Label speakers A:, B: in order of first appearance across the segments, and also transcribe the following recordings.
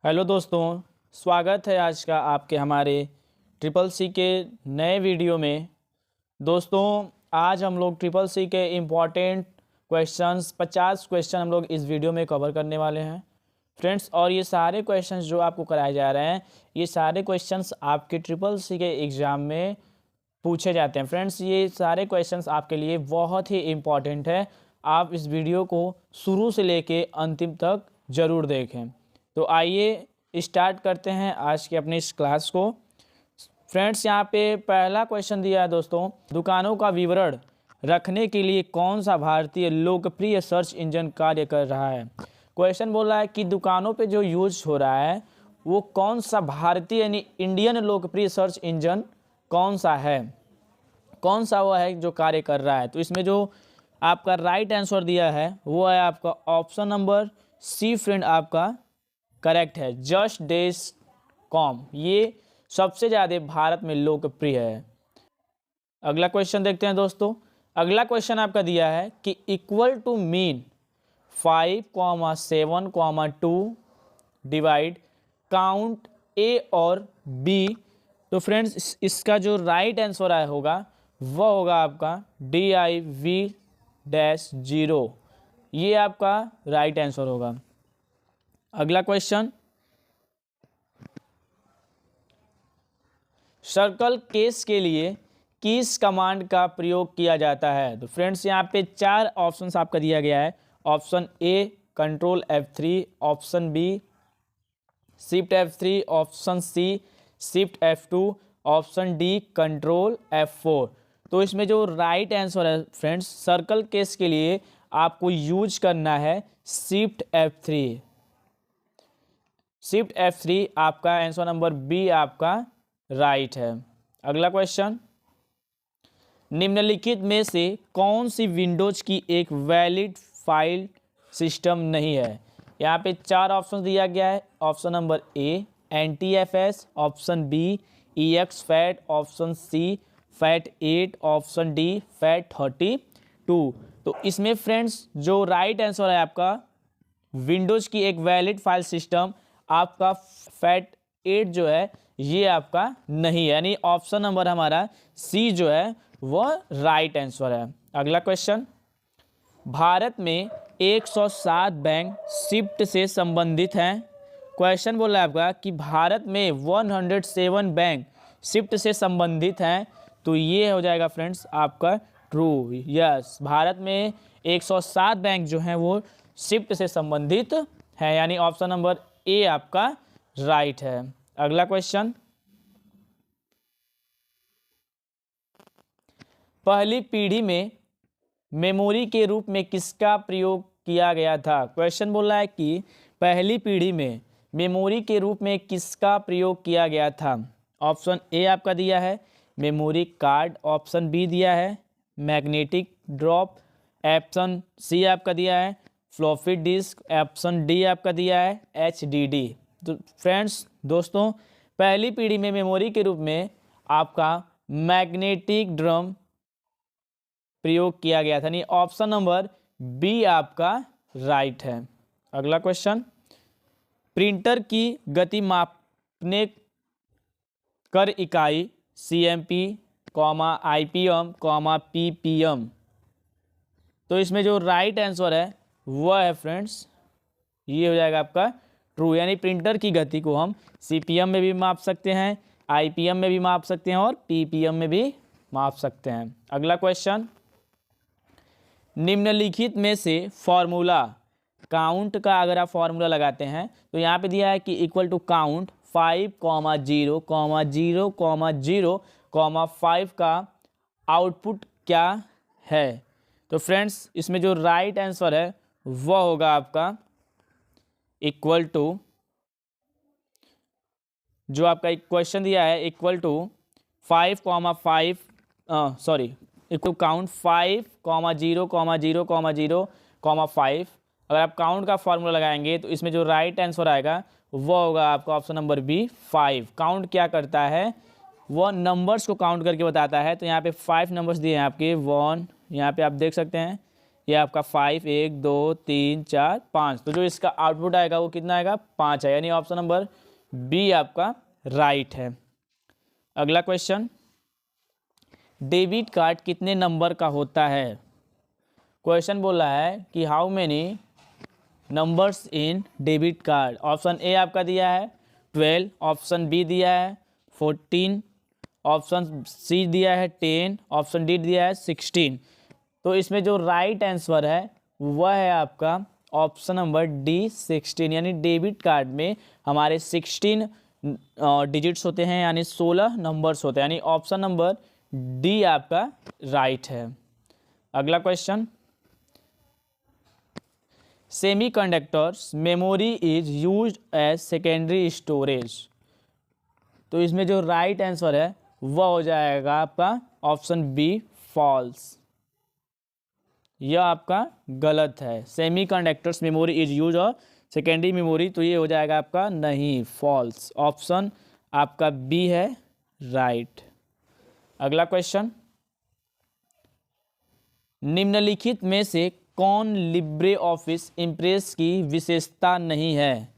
A: Hello दोस्तों, स्वागत है आज का आपके हमारे ट्रिपल सी के नए वीडियो में। दोस्तों, आज हम लोग ट्रिपल सी के इम्पॉर्टेंट क्वेश्चंस 50 क्वेश्चन हम लोग इस वीडियो में कवर करने वाले हैं फ्रेंड्स। और ये सारे क्वेश्चंस जो आपको कराए जा रहे हैं, ये सारे क्वेश्चंस आपके ट्रिपल सी के एग्ज़ाम में पूछे जाते हैं फ्रेंड्स। ये सारे क्वेश्चंस आपके लिए बहुत ही इम्पॉर्टेंट है। आप इस वीडियो को शुरू से लेके अंतिम तक ज़रूर देखें। तो आइए स्टार्ट करते हैं आज के अपनी इस क्लास को। फ्रेंड्स, यहाँ पे पहला क्वेश्चन दिया है दोस्तों, दुकानों का विवरण रखने के लिए कौन सा भारतीय लोकप्रिय सर्च इंजन कार्य कर रहा है। क्वेश्चन बोल रहा है कि दुकानों पे जो यूज हो रहा है वो कौन सा भारतीय यानी इंडियन लोकप्रिय सर्च इंजन कौन सा है, कौन सा वो है जो कार्य कर रहा है। तो इसमें जो आपका राइट आंसर दिया है वो है आपका ऑप्शन नंबर सी फ्रेंड, आपका करेक्ट है। जस्ट डेज कॉम ये सबसे ज़्यादा भारत में लोकप्रिय है। अगला क्वेश्चन देखते हैं दोस्तों। अगला क्वेश्चन आपका दिया है कि equal to mean 5,7,2 divide count A और बी। तो फ्रेंड्स, इसका जो राइट आंसर आया होगा वह होगा आपका DIV-0। ये आपका राइट आंसर होगा। अगला क्वेश्चन, सर्कल केस के लिए किस कमांड का प्रयोग किया जाता है। तो फ्रेंड्स, यहाँ पे 4 ऑप्शंस आपका दिया गया है। Option A control F3, option B shift F3, option C shift F2, option D control F4। तो इसमें जो राइट आंसर है फ्रेंड्स, सर्कल केस के लिए आपको यूज करना है शिफ्ट F3। शिफ्ट F3 आपका आंसर नंबर बी आपका राइट है। अगला क्वेश्चन, निम्नलिखित में से कौन सी विंडोज की एक वैलिड फाइल सिस्टम नहीं है। यहाँ पे 4 ऑप्शन दिया गया है। Option number A NTFS, option B EXFAT, option C FAT8, option D FAT32। तो इसमें फ्रेंड्स जो राइट आंसर है आपका विंडोज की एक वैलिड फाइल सिस्टम आपका FAT8 जो है ये आपका नहीं है, यानी ऑप्शन नंबर हमारा सी जो है वह राइट आंसर है। अगला क्वेश्चन, भारत में 107 बैंक शिफ्ट से संबंधित हैं। क्वेश्चन बोल रहा है आपका कि भारत में 107 बैंक शिफ्ट से संबंधित हैं। तो ये हो जाएगा फ्रेंड्स आपका ट्रू। यस, भारत में 107 बैंक जो हैं वो शिफ्ट से संबंधित है, यानी ऑप्शन नंबर ए आपका राइट है। अगला क्वेश्चन, पहली पीढ़ी में मेमोरी के रूप में किसका प्रयोग किया गया था। क्वेश्चन बोल रहा है कि पहली पीढ़ी में मेमोरी के रूप में किसका प्रयोग किया गया था। ऑप्शन ए आपका दिया है मेमोरी कार्ड, ऑप्शन बी दिया है मैग्नेटिक ड्रॉप, ऑप्शन सी आपका दिया है फ्लॉपी डिस्क, ऑप्शन डी आपका दिया है HDD। तो फ्रेंड्स दोस्तों, पहली पीढ़ी में मेमोरी के रूप में आपका मैग्नेटिक ड्रम प्रयोग किया गया था, यानी ऑप्शन नंबर बी आपका राइट है। अगला क्वेश्चन, प्रिंटर की गति मापने कर इकाई CMP, IPM, PPM। तो इसमें जो राइट आंसर है वह है फ्रेंड्स ये हो जाएगा आपका ट्रू, यानी प्रिंटर की गति को हम CPM में भी माप सकते हैं, IPM में भी माप सकते हैं और PPM में भी माप सकते हैं। अगला क्वेश्चन, निम्नलिखित में से फॉर्मूला काउंट का अगर आप फॉर्मूला लगाते हैं तो यहाँ पे दिया है कि इक्वल टू काउंट 5,0,0,0,5 का आउटपुट क्या है। तो फ्रेंड्स, इसमें जो राइट आंसर है वह होगा आपका इक्वल टू, जो आपका क्वेश्चन दिया है इक्वल टू 5,5 इक्वल काउंट 5,0,0,0,5। अगर आप काउंट का फॉर्मूला लगाएंगे तो इसमें जो राइट आंसर आएगा वो होगा आपका ऑप्शन नंबर बी 5। काउंट क्या करता है, वह नंबर्स को काउंट करके बताता है। तो यहाँ पे 5 नंबर्स दिए हैं आपके 1, यहाँ पे आप देख सकते हैं ये आपका 5, 1 2 3 4 5। तो जो इसका आउटपुट आएगा वो कितना आएगा, 5 है, यानी ऑप्शन नंबर बी आपका राइट है। अगला क्वेश्चन, डेबिट कार्ड कितने नंबर का होता है। क्वेश्चन बोला है कि how many numbers in debit card. Option A आपका दिया है 12, ऑप्शन बी दिया है 14, ऑप्शन सी दिया है 10, ऑप्शन डी दिया है 16। तो इसमें जो राइट आंसर है वह है आपका ऑप्शन नंबर डी 16, यानी डेबिट कार्ड में हमारे 16 डिजिट्स होते हैं, यानी 16 नंबर्स होते हैं, यानी ऑप्शन नंबर डी आपका राइट है। अगला question, semiconductors memory is used as secondary storage. तो इसमें जो राइट आंसर है वह हो जाएगा आपका ऑप्शन बी फॉल्स, यह आपका गलत है। सेमीकंडक्टर्स मेमोरी इज यूज और सेकेंडरी मेमोरी, तो ये हो जाएगा आपका नहीं, फॉल्स। ऑप्शन आपका बी है राइट। अगला क्वेश्चन, निम्नलिखित में से कौन लिब्रे ऑफिस इम्प्रेस की विशेषता नहीं है।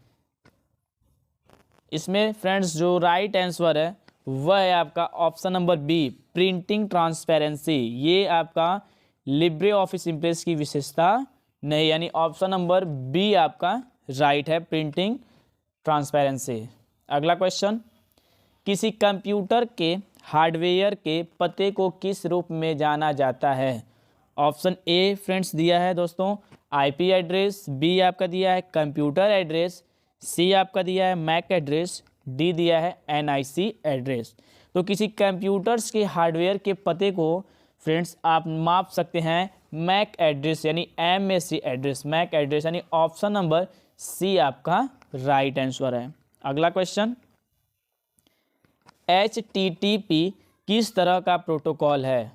A: इसमें फ्रेंड्स जो राइट आंसर है वह है आपका option number B, printing transparency. ये आपका लिब्रे ऑफिस इम्प्रेस की विशेषता नहीं, यानी ऑप्शन नंबर बी आपका राइट है, प्रिंटिंग ट्रांसपेरेंसी। अगला क्वेश्चन, किसी कंप्यूटर के हार्डवेयर के पते को किस रूप में जाना जाता है। ऑप्शन ए फ्रेंड्स दिया है दोस्तों आईपी एड्रेस, बी आपका दिया है कंप्यूटर एड्रेस, सी आपका दिया है मैक एड्रेस, डी दिया है एनआईसी एड्रेस। तो किसी कंप्यूटर्स के हार्डवेयर के पते को फ्रेंड्स आप माप सकते हैं मैक एड्रेस, यानी एमएसी एड्रेस, मैक एड्रेस, यानी ऑप्शन नंबर सी आपका राइट आंसर है। अगला क्वेश्चन, HTTP किस तरह का प्रोटोकॉल है।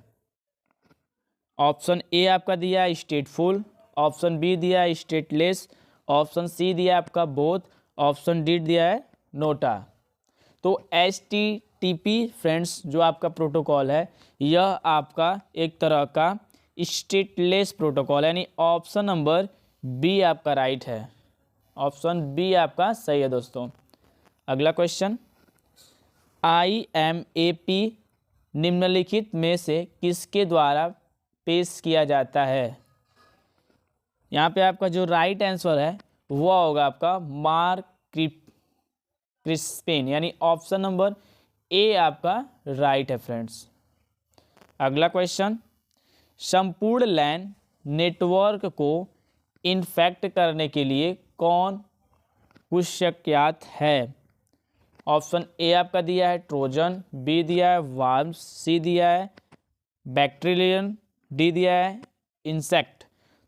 A: ऑप्शन ए आपका दिया है स्टेटफुल, ऑप्शन बी दिया है स्टेटलेस, ऑप्शन सी दिया आपका बोथ, ऑप्शन डी दिया है नोटा। तो HTTP फ्रेंड्स जो आपका प्रोटोकॉल है यह आपका एक तरह का स्टेटलेस प्रोटोकॉल है, यानी ऑप्शन नंबर बी आपका राइट है, ऑप्शन बी आपका सही है दोस्तों। अगला क्वेश्चन, IMAP निम्नलिखित में से किसके द्वारा पेश किया जाता है। यहाँ पे आपका जो राइट आंसर है वह होगा आपका मार्क क्रिस्पिन, यानी ऑप्शन नंबर ए आपका राइट है फ्रेंड्स। अगला क्वेश्चन, संपूर्ण लैन नेटवर्क को इन्फेक्ट करने के लिए कौन कुख्यात है। ऑप्शन ए आपका दिया है ट्रोजन, बी दिया है वार्म्स, सी दिया है बैक्टीरियन, डी दिया है इंसेक्ट।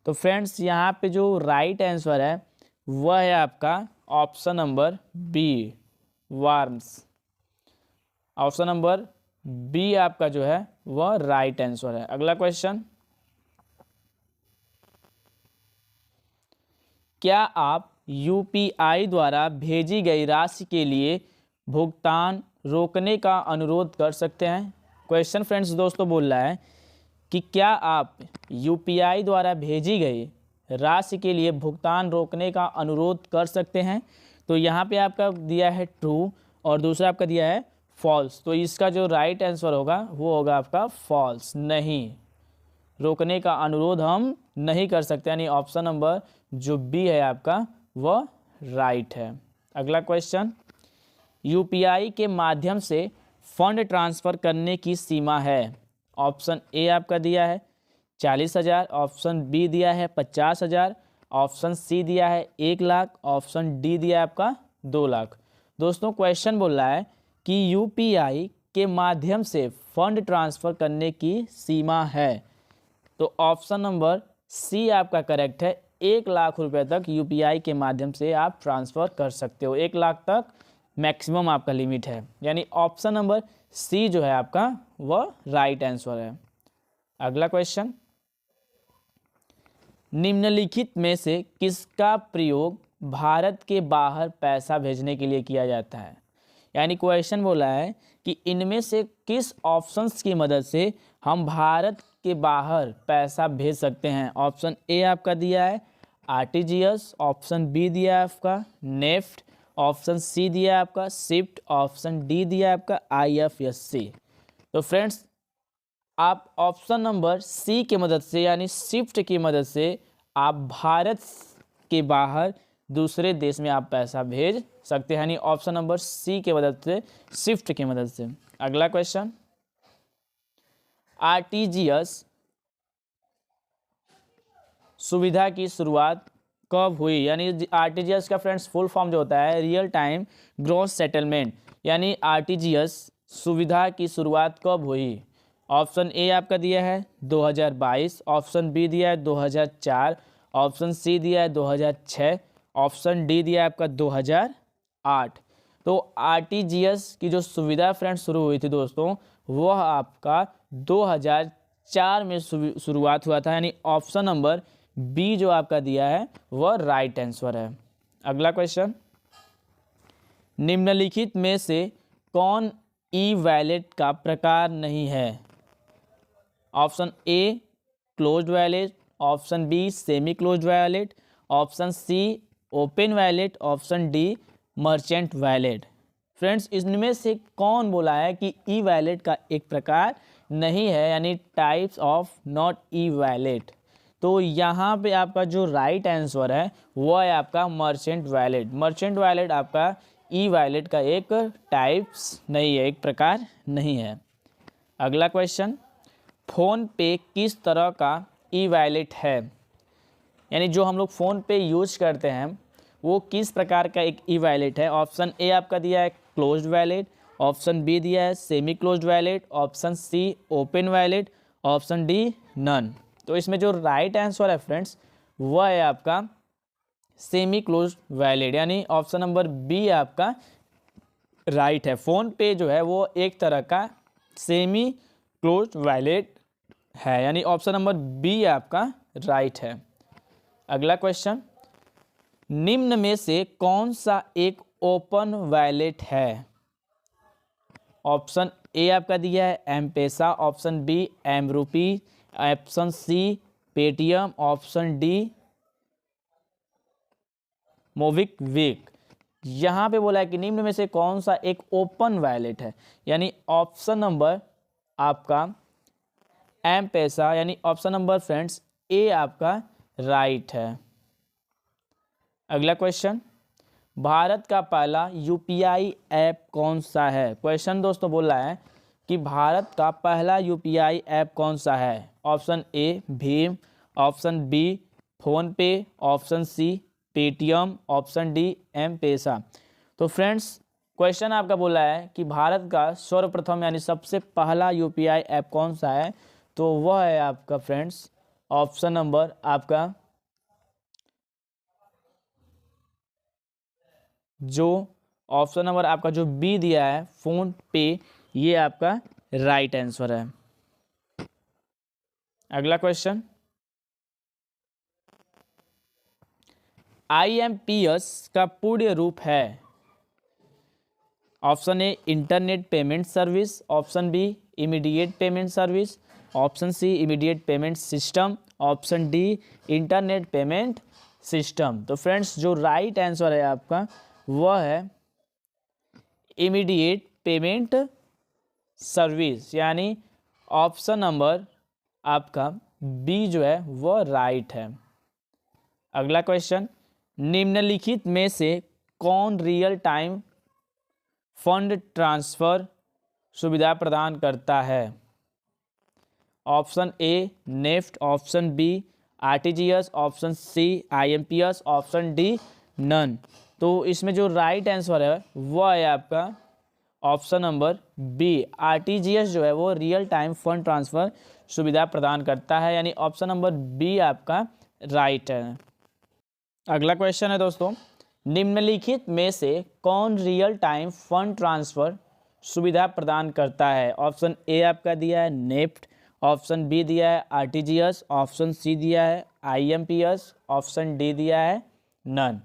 A: तो फ्रेंड्स यहाँ पे जो राइट आंसर है वह है आपका option number B worms, option number B आपका जो है वह राइट आंसर है। अगला क्वेश्चन, क्या आप यूपीआई द्वारा भेजी गई राशि के लिए भुगतान रोकने का अनुरोध कर सकते हैं। क्वेश्चन फ्रेंड्स दोस्तों बोल रहा है कि क्या आप यूपीआई द्वारा भेजी गई राशि के लिए भुगतान रोकने का अनुरोध कर सकते हैं। तो यहाँ पे आपका दिया है ट्रू और दूसरा आपका दिया है फॉल्स, तो इसका जो राइट आंसर होगा वो होगा आपका फॉल्स, नहीं, रोकने का अनुरोध हम नहीं कर सकते, यानी ऑप्शन नंबर जो बी है आपका वह राइट है। अगला क्वेश्चन, यूपीआई के माध्यम से फंड ट्रांसफ़र करने की सीमा है। ऑप्शन ए आपका दिया है 40,000, ऑप्शन बी दिया है 50,000, ऑप्शन सी दिया है 1 लाख, ऑप्शन डी दिया है आपका 2 लाख। दोस्तों क्वेश्चन बोल रहा है कि यूपीआई के माध्यम से फंड ट्रांसफ़र करने की सीमा है, तो ऑप्शन नंबर सी आपका करेक्ट है। 1 लाख रुपए तक यूपीआई के माध्यम से आप ट्रांसफ़र कर सकते हो, 1 लाख तक मैक्सिमम आपका लिमिट है, यानी ऑप्शन नंबर सी जो है आपका वह राइट आंसर है। अगला क्वेश्चन, निम्नलिखित में से किसका प्रयोग भारत के बाहर पैसा भेजने के लिए किया जाता है। यानी क्वेश्चन बोला है कि इनमें से किस ऑप्शंस की मदद से हम भारत के बाहर पैसा भेज सकते हैं? ऑप्शन ए आपका दिया है आरटीजीएस, ऑप्शन बी दिया है आपका नेफ्ट, ऑप्शन सी दिया है आपका स्विफ्ट, ऑप्शन डी दिया है आपका आईएफएससी। तो फ्रेंड्स आप ऑप्शन नंबर सी की मदद से यानी स्विफ्ट की मदद से आप भारत के बाहर दूसरे देश में आप पैसा भेज सकते हैं, यानी ऑप्शन नंबर सी की मदद से, स्विफ्ट की मदद से। अगला क्वेश्चन, आरटीजीएस सुविधा की शुरुआत कब हुई? यानी आरटीजीएस का फ्रेंड्स फुल फॉर्म जो होता है रियल टाइम ग्रॉस सेटलमेंट, यानी आरटीजीएस सुविधा की शुरुआत कब हुई? ऑप्शन ए आपका दिया है 2022, ऑप्शन बी दिया है 2004, ऑप्शन सी दिया है 2006, ऑप्शन डी दिया है आपका 2008। तो आरटीजीएस की जो सुविधा फ्रेंड्स शुरू हुई थी दोस्तों, वह आपका 2004 में शुरुआत हुआ था, यानी ऑप्शन नंबर बी जो आपका दिया है वह राइट आंसर है। अगला क्वेश्चन, निम्नलिखित में से कौन ई वैलेट का प्रकार नहीं है? Option A closed wallet, option B semi closed wallet, option C open wallet, option D merchant wallet. Friends इनमें से कौन बोला है कि ई वैलेट का एक प्रकार नहीं है, यानी types of not E wallet? तो यहाँ पे आपका जो राइट आंसर है वो है आपका मर्चेंट वैलेट। मर्चेंट वैलेट आपका ई वैलेट का एक टाइप्स नहीं है, एक प्रकार नहीं है। अगला क्वेश्चन, फ़ोन पे किस तरह का ई वैलेट है? यानी जो हम लोग फ़ोन पे यूज करते हैं वो किस प्रकार का एक ई वैलेट है? ऑप्शन ए आपका दिया है क्लोज्ड वैलेट, ऑप्शन बी दिया है semi closed wallet, option C open wallet, option D none. तो इसमें जो राइट आंसर है फ्रेंड्स वह है आपका सेमी क्लोज्ड वैलेट, यानी ऑप्शन नंबर बी आपका राइट है। फ़ोन पे जो है वो एक तरह का सेमी क्लोज्ड वैलेट है, यानी ऑप्शन नंबर बी आपका राइट है। अगला क्वेश्चन, निम्न में से कौन सा एक ओपन वैलेट है? ऑप्शन ए आपका दिया है M Pesa, option B M Rupee, option C Paytm, option D MobiKwik. यहाँ पे बोला है कि निम्न में से कौन सा एक ओपन वैलेट है, यानी ऑप्शन नंबर आपका एम पैसा, यानी ऑप्शन नंबर फ्रेंड्स ए आपका राइट है। अगला क्वेश्चन, भारत का पहला यूपीआई ऐप कौन सा है? क्वेश्चन दोस्तों बोल रहा है कि भारत का पहला यूपीआई ऐप कौन सा है? ऑप्शन ए भीम, option B PhonePe, option C Paytm, option D M Paisa. तो फ्रेंड्स क्वेश्चन आपका बोला है कि भारत का सर्वप्रथम यानी सबसे पहला यूपीआई ऐप कौन सा है? तो वह है आपका फ्रेंड्स ऑप्शन नंबर आपका जो ऑप्शन नंबर आपका जो बी दिया है फोन पे, ये आपका राइट आंसर है। अगला क्वेश्चन, आईएमपीएस का पूर्ण रूप है? Option A internet payment service, option B immediate payment service, option C immediate payment system, option D internet payment system. तो फ्रेंड्स जो राइट आंसर है आपका वह है इमीडिएट पेमेंट सर्विस, यानी ऑप्शन नंबर आपका बी जो है वह राइट है। अगला क्वेश्चन, निम्नलिखित में से कौन रियल टाइम फंड ट्रांसफ़र सुविधा प्रदान करता है? Option A NEFT, option B RTGS, option C IMPS, option D none. तो इसमें जो राइट आंसर है वह है आपका ऑप्शन नंबर बी, आरटीजीएस जो है वो रियल टाइम फंड ट्रांसफ़र सुविधा प्रदान करता है, यानी ऑप्शन नंबर बी आपका राइट है। अगला क्वेश्चन है दोस्तों, निम्नलिखित में से कौन रियल टाइम फंड ट्रांसफ़र सुविधा प्रदान करता है? ऑप्शन ए आपका दिया है नेफ्ट, ऑप्शन बी दिया है आरटीजीएस, ऑप्शन सी दिया है आईएमपीएस, ऑप्शन डी दिया है नन।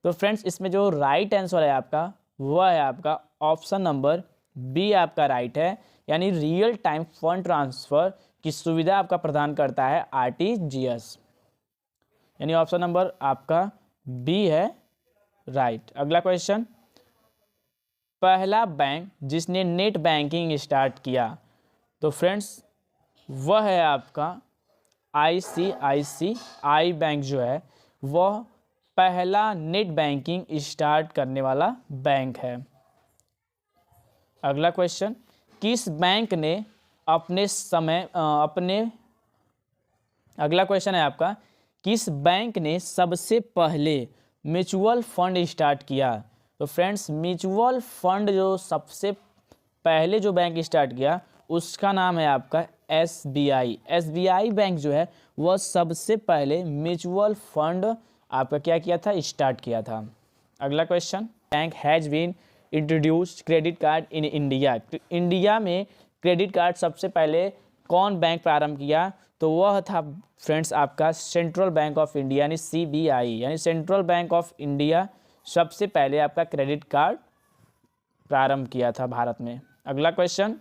A: तो फ्रेंड्स इसमें जो राइट आंसर है आपका वह है आपका ऑप्शन नंबर बी आपका राइट है, यानी रियल टाइम फंड ट्रांसफ़र की सुविधा आपका प्रदान करता है आरटीजीएस, यानी ऑप्शन नंबर आपका बी है राइट। अगला क्वेश्चन, पहला बैंक जिसने नेट बैंकिंग स्टार्ट किया, तो फ्रेंड्स वह है आपका आईसीआईसीआई बैंक जो है वह पहला नेट बैंकिंग स्टार्ट करने वाला बैंक है। अगला क्वेश्चन, किस बैंक ने अगला क्वेश्चन है आपका, किस बैंक ने सबसे पहले म्यूचुअल फंड स्टार्ट किया? तो फ्रेंड्स म्यूचुअल फंड जो सबसे पहले जो बैंक स्टार्ट किया उसका नाम है आपका एसबीआई। एसबीआई बैंक जो है वह सबसे पहले म्यूचुअल फंड आपका क्या किया था, स्टार्ट किया था। अगला question, bank has been introduced credit card in India. India में क्रेडिट कार्ड सबसे पहले कौन बैंक प्रारंभ किया? तो वह था फ्रेंड्स आपका सेंट्रल बैंक ऑफ इंडिया यानी सीबीआई, यानी सेंट्रल बैंक ऑफ इंडिया सबसे पहले आपका क्रेडिट कार्ड प्रारंभ किया था भारत में। अगला क्वेश्चन,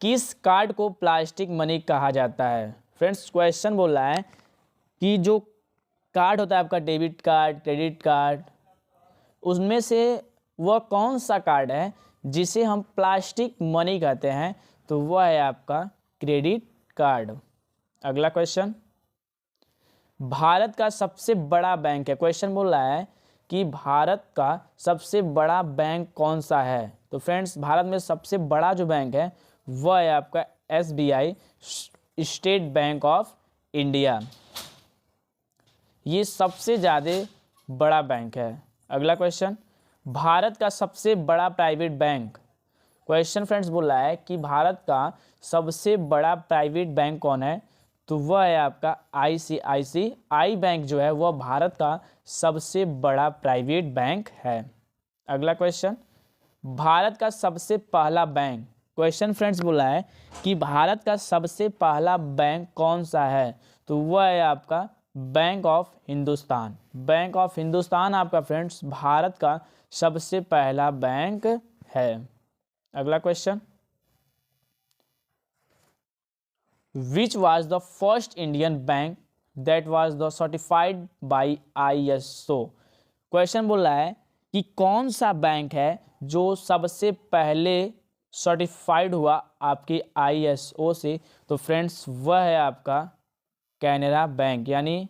A: किस कार्ड को प्लास्टिक मनी कहा जाता है? फ्रेंड्स क्वेश्चन बोल रहा है कि जो कार्ड होता है आपका डेबिट कार्ड, क्रेडिट कार्ड, उसमें से वह कौन सा कार्ड है जिसे हम प्लास्टिक मनी कहते हैं? तो वह है आपका क्रेडिट कार्ड। अगला क्वेश्चन, भारत का सबसे बड़ा बैंक है। क्वेश्चन बोल रहा है कि भारत का सबसे बड़ा बैंक कौन सा है? तो फ्रेंड्स भारत में सबसे बड़ा जो बैंक है वह है आपका SBI, state bank of India. ये सबसे ज़्यादा बड़ा बैंक है। अगला क्वेश्चन, भारत का सबसे बड़ा प्राइवेट बैंक। क्वेश्चन फ्रेंड्स बोल रहा है कि भारत का सबसे बड़ा प्राइवेट बैंक कौन है? तो वह है आपका आईसीआईसीआई बैंक जो है वह भारत का सबसे बड़ा प्राइवेट बैंक है। अगला क्वेश्चन, भारत का सबसे पहला बैंक। क्वेश्चन फ्रेंड्स बोला है कि भारत का सबसे पहला बैंक कौन सा है? तो वह है आपका bank of Hindustan. Bank of Hindustan आपका फ्रेंड्स भारत का सबसे पहला बैंक है। अगला question, which was the first Indian bank that was the certified by ISO. Question बोल रहा है कि कौन सा बैंक है जो सबसे पहले सर्टिफाइड हुआ आपके आईएसओ से? तो फ्रेंड्स वह है आपका कैनरा बैंक, यानी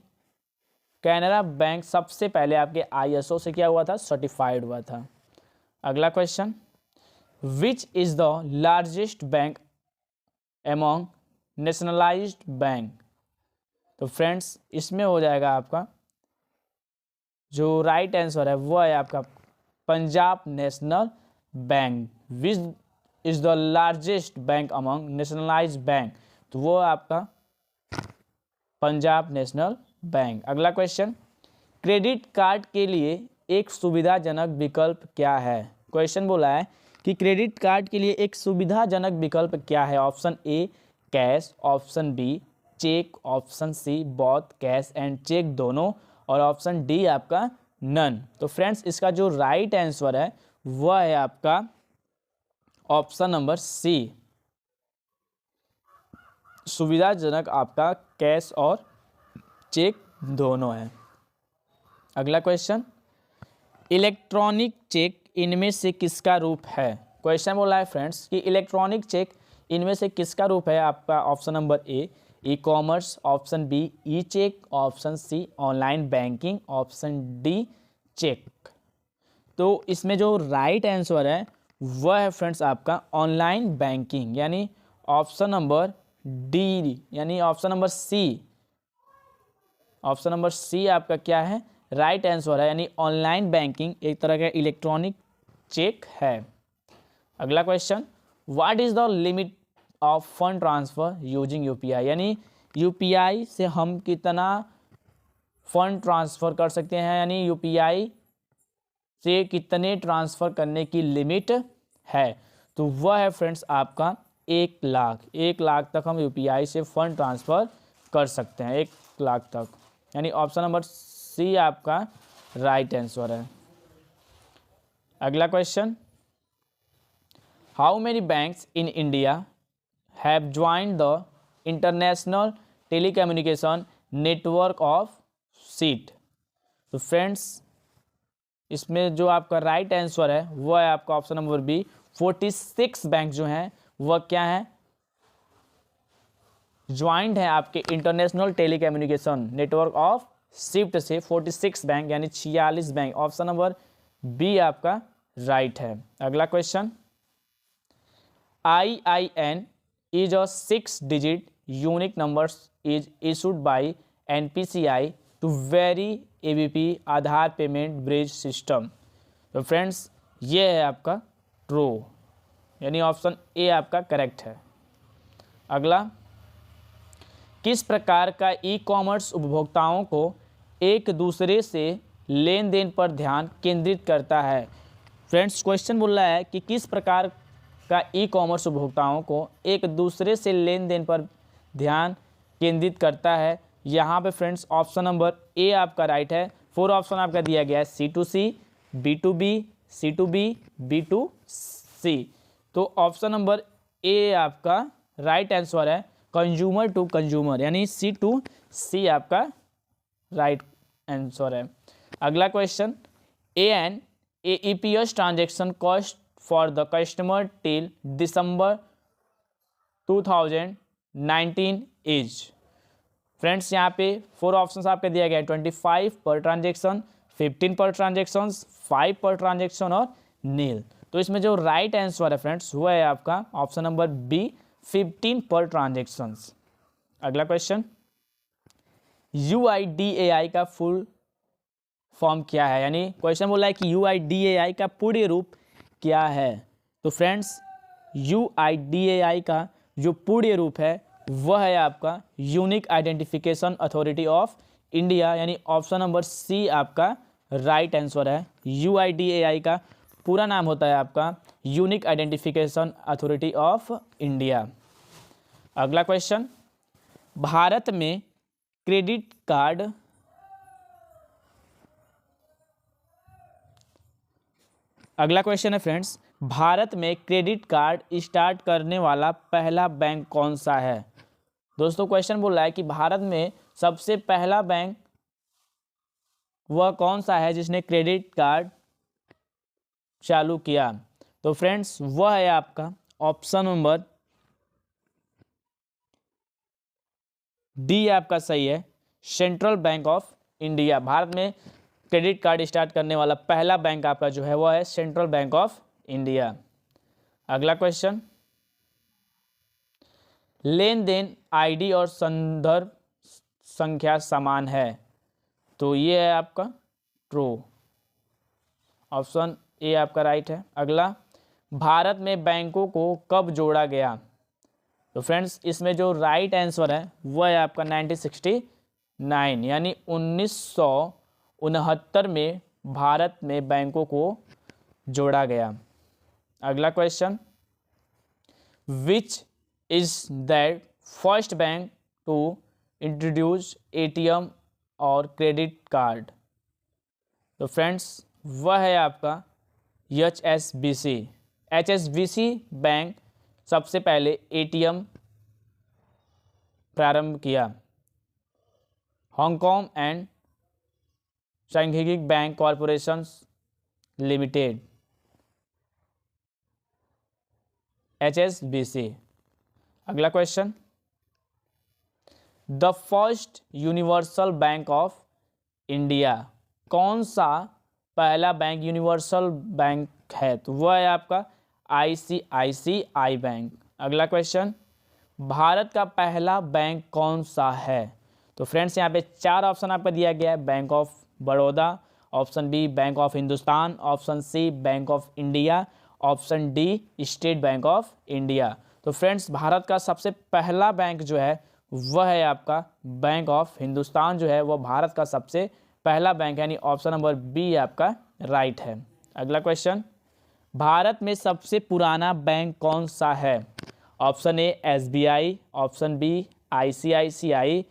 A: कैनरा बैंक सबसे पहले आपके आईएसओ से क्या हुआ था, सर्टिफाइड हुआ था। अगला question, which is the largest bank among nationalised bank. तो फ्रेंड्स इसमें हो जाएगा आपका जो राइट आंसर है वो है आपका Punjab national bank. Which is the largest bank among nationalised bank, तो वो आपका पंजाब नेशनल बैंक। अगला क्वेश्चन, क्रेडिट कार्ड के लिए एक सुविधाजनक विकल्प क्या है? क्वेश्चन बोला है कि क्रेडिट कार्ड के लिए एक सुविधाजनक विकल्प क्या है? Option A cash, option B cheque, option C both cash and cheque दोनों, और ऑप्शन डी आपका नन। तो फ्रेंड्स इसका जो राइट आंसर है वह है आपका ऑप्शन नंबर सी, सुविधाजनक आपका कैश और चेक दोनों है। अगला क्वेश्चन, इलेक्ट्रॉनिक चेक इनमें से किसका रूप है? क्वेश्चन बोला है फ्रेंड्स कि इलेक्ट्रॉनिक चेक इनमें से किसका रूप है? आपका option number A e commerce, option B e cheque, option C online banking, option D cheque. तो इसमें जो राइट आंसर है वह है फ्रेंड्स आपका ऑनलाइन बैंकिंग, यानी ऑप्शन नंबर डी, यानी option number C. Option number C आपका क्या है, राइट आंसर है, यानी ऑनलाइन बैंकिंग एक तरह का इलेक्ट्रॉनिक चेक है। अगला question, what is the limit of fund transfer using UPI, यानी यूपीआई से हम कितना फंड ट्रांसफ़र कर सकते हैं, यानी यूपीआई से कितने ट्रांसफ़र करने की लिमिट है? तो वह है फ्रेंड्स आपका 1 लाख। 1 लाख तक हम यूपीआई से फंड ट्रांसफ़र कर सकते हैं, 1 लाख तक, यानी ऑप्शन नंबर सी आपका राइट आंसर है। अगला question, how many banks in India have joined the international telecommunication network of seat. तो फ्रेंड्स इसमें जो आपका राइट आंसर है वह है आपका ऑप्शन नंबर बी। 46 बैंक जो हैं वह क्या है, ज्वाइंट है आपके international telecommunication network of shift से 46 बैंक यानी 46 बैंक। ऑप्शन नंबर बी आपका राइट है। अगला question, IIN is a 6-digit unique numbers is issued by NPCI to vary ABP Aadhaar payment bridge system. तो फ्रेंड्स ये है आपका ट्रू, यानी ऑप्शन ए आपका करेक्ट है। अगला, किस प्रकार का ई कॉमर्स उपभोक्ताओं को एक दूसरे से लेन देन पर ध्यान केंद्रित करता है। फ्रेंड्स क्वेश्चन बोल रहा है कि किस प्रकार का ई कॉमर्स उपभोक्ताओं को एक दूसरे से लेन देन पर ध्यान केंद्रित करता है। यहाँ पे फ्रेंड्स ऑप्शन नंबर ए आपका राइट है। 4 ऑप्शन आपका दिया गया है, C2C, B2B, C2B, B2C। तो ऑप्शन नंबर ए आपका राइट आंसर है, कंज्यूमर टू कंज्यूमर, यानी C2C आपका राइट आंसर है। अगला question, an AEPS transaction cost for the customer till December 2019 is. Friends यहाँ पे 4 ऑप्शंस आपके दिया गया है, 25 per transaction, 15 per transaction, 5 per transaction और नील। तो इसमें जो राइट आंसर है फ्रेंड्स वो है आपका ऑप्शन नंबर बी, 15 पर ट्रांजेक्शंस। अगला क्वेश्चन, UIDAI का फुल फॉर्म क्या है, यानी क्वेश्चन बोला है कि UIDAI का पूर्ण रूप क्या है। तो फ्रेंड्स UIDAI का जो पूर्ण रूप है वह है आपका unique identification authority of India, यानी ऑप्शन नंबर सी आपका राइट आंसर है। UIDAI का पूरा नाम होता है आपका unique identification authority of India. अगला क्वेश्चन, भारत में क्रेडिट कार्ड अगला क्वेश्चन है फ्रेंड्स, भारत में क्रेडिट कार्ड स्टार्ट करने वाला पहला बैंक कौन सा है। दोस्तों क्वेश्चन बोल रहा है कि भारत में सबसे पहला बैंक वह कौन सा है जिसने क्रेडिट कार्ड चालू किया। तो फ्रेंड्स वह है आपका ऑप्शन नंबर डी आपका सही है, central bank of India. Bharat में क्रेडिट कार्ड स्टार्ट करने वाला पहला बैंक आपका जो है वह है सेंट्रल बैंक ऑफ इंडिया। अगला क्वेश्चन, लेन देन आईडी और संदर्भ संख्या समान है। तो ये है आपका ट्रू, ऑप्शन ए आपका राइट है। अगला, भारत में बैंकों को कब जोड़ा गया। तो फ्रेंड्स इसमें जो राइट आंसर है वह है आपका 1969, यानी 1969 में भारत में बैंकों को जोड़ा गया। अगला question, which is that first bank to introduce ATM और क्रेडिट कार्ड। तो फ्रेंड्स वह है आपका HSBC। HSBC बैंक सबसे पहले ATM प्रारंभ किया। हांगकांग एंड सांघिक बैंक कॉरपोरेशन लिमिटेड, HSBC। अगला question, the first universal bank of India, कौन सा पहला बैंक यूनिवर्सल बैंक है। तो वह है आपका ICICI बैंक। अगला क्वेश्चन, भारत का पहला बैंक कौन सा है। तो फ्रेंड्स यहाँ पे 4 ऑप्शन आपका दिया गया है, bank of Baroda, option B bank of Hindustan, option C bank of India, option D state bank of India. तो फ्रेंड्स भारत का सबसे पहला बैंक जो है वह है आपका बैंक ऑफ हिंदुस्तान जो है वह भारत का सबसे पहला बैंक, यानी ऑप्शन नंबर बी आपका राइट है। अगला क्वेश्चन, भारत में सबसे पुराना बैंक कौन सा है। Option A SBI, option B ICICI,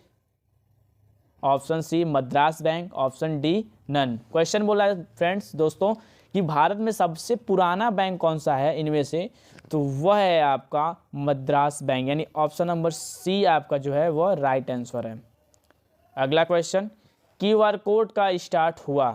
A: option C Madras bank, option D none. Question बोला है फ्रेंड्स दोस्तों कि भारत में सबसे पुराना बैंक कौन सा है इनमें से। तो वह है आपका मद्रास बैंक, यानी ऑप्शन नंबर सी आपका जो है वह राइट आंसर है। अगला क्वेश्चन, क्यूआर कोड का स्टार्ट हुआ,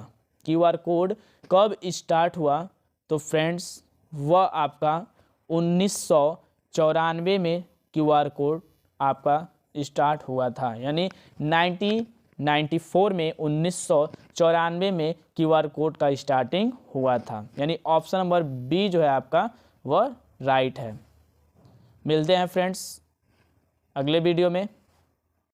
A: क्यूआर कोड कब स्टार्ट हुआ? तो फ्रेंड्स वह आपका 1994 में क्यूआर कोड आपका स्टार्ट हुआ था, यानी 1994 में 1994 में क्यूआर कोड का स्टार्टिंग हुआ था, यानी ऑप्शन नंबर बी जो है आपका वह राइट है। मिलते हैं फ्रेंड्स अगले वीडियो में।